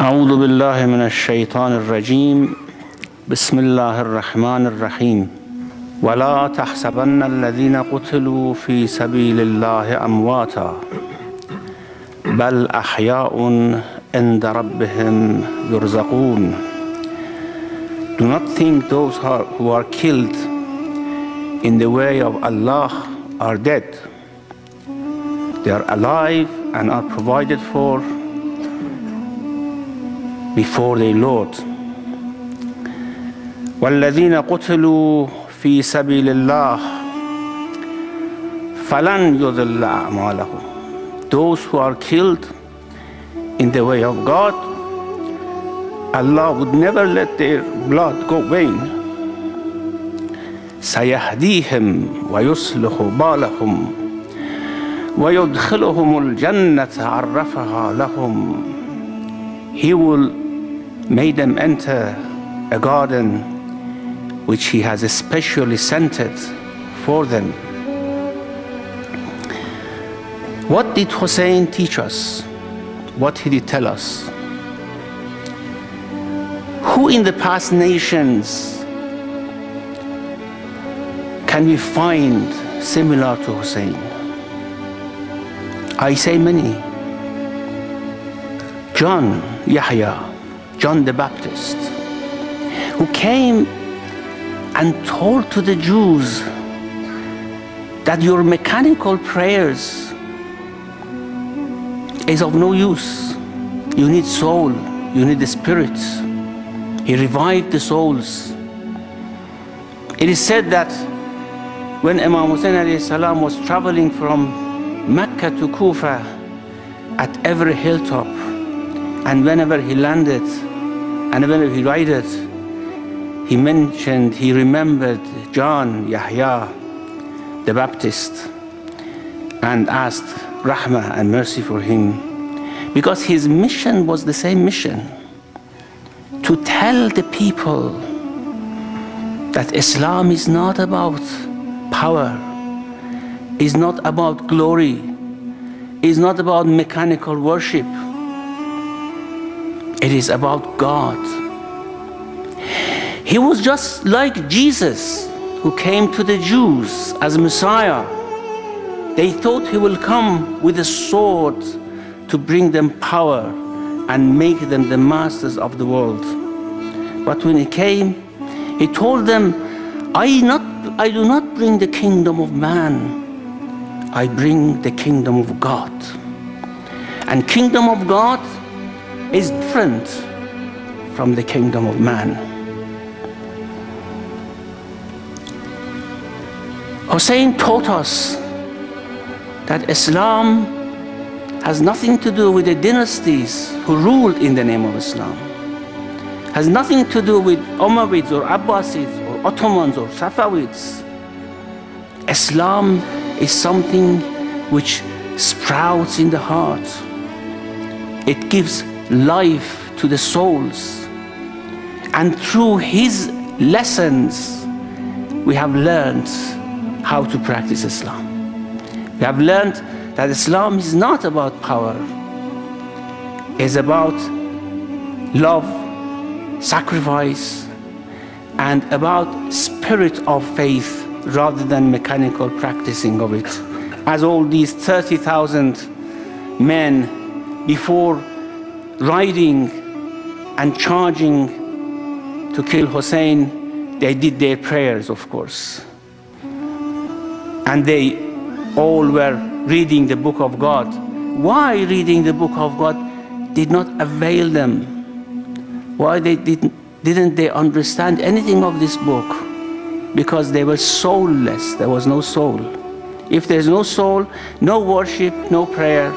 أعوذ بالله من الشيطان الرجيم بسم الله الرحمن الرحيم ولا تحسبن الذين قتلوا في سبيل الله أمواتا بل أحياء عند ربهم يرزقون. Do not think those who are killed in the way of Allah are dead. They are alive and are provided for before their Lord. والذين قتلوا في سبيل الله فلن يضل أعمالهم. Those who are killed in the way of God, Allah would never let their blood go vain. سيهديهم ويصلح بالهم ويدخلهم الجنة عرفها لهم. He will make them enter a garden which He has especially scented for them. What did Hussein teach us? What did he tell us? Who in the past nations can we find similar to Hussein? I say many. John the Baptist, who came and told to the Jews that your mechanical prayers is of no use. You need soul, you need the spirit. He revived the souls. It is said that when Imam Hussein was traveling from Mecca to Kufa, at every hilltop, and whenever he landed, and whenever he righted, he remembered John, the Baptist, and asked rahmah and mercy for him. Because his mission was the same mission, to tell the people that Islam is not about power, is not about glory, is not about mechanical worship. It is about God. He was just like Jesus, who came to the Jews as Messiah. They thought He will come with a sword to bring them power and make them the masters of the world. But when He came, He told them, I do not bring the kingdom of man, I bring the kingdom of God. And kingdom of God is different from the kingdom of man. Hussein taught us that Islam has nothing to do with the dynasties who ruled in the name of Islam. Has nothing to do with Umayyads or Abbasids or Ottomans or Safavids. Islam is something which sprouts in the heart. It gives life to the souls. And through His lessons, we have learned how to practice Islam. We have learned that Islam is not about power. It's about love, sacrifice, and about spirit of faith rather than mechanical practicing of it. As all these 30,000 men, before riding and charging to kill Hussein, they did their prayers, of course. And they all were reading the book of God. Why reading the book of God did not avail them? Why didn't they understand anything of this book? Because they were soulless. There was no soul. If there's no soul, no worship, no prayer,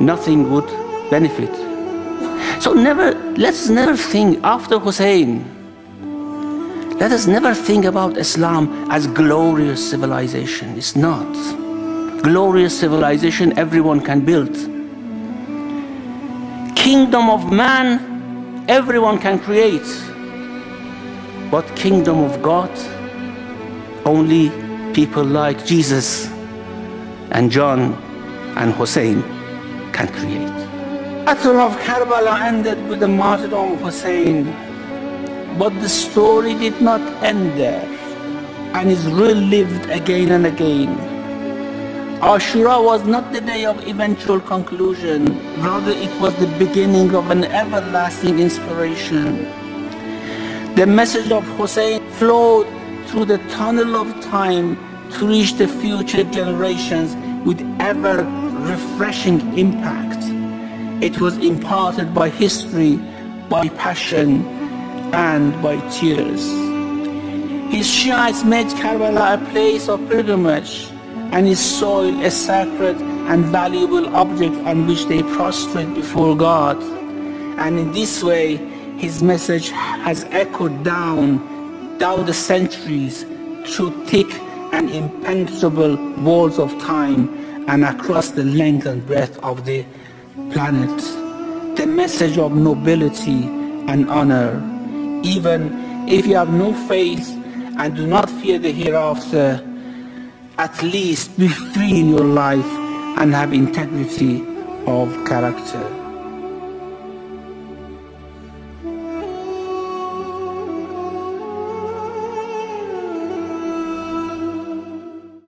nothing would benefit. So let's never think after Hussein. Let us never think about Islam as glorious civilization. It's not. Glorious civilization everyone can build. Kingdom of man everyone can create. But kingdom of God only people like Jesus and John and Hussein can create. Battle of Karbala ended with the martyrdom of Hussein, but the story did not end there and is relived again and again. Ashura was not the day of eventual conclusion, rather it was the beginning of an everlasting inspiration. The message of Hussein flowed through the tunnel of time to reach the future generations with ever refreshing impact. It was imparted by history, by passion, and by tears. His Shiites made Karbala a place of pilgrimage, and his soil a sacred and valuable object on which they prostrate before God. And in this way, his message has echoed down the centuries through thick and impenetrable walls of time and across the length and breadth of the planet. The message of nobility and honor. Even if you have no faith and do not fear the hereafter, at least be free in your life and have integrity of character.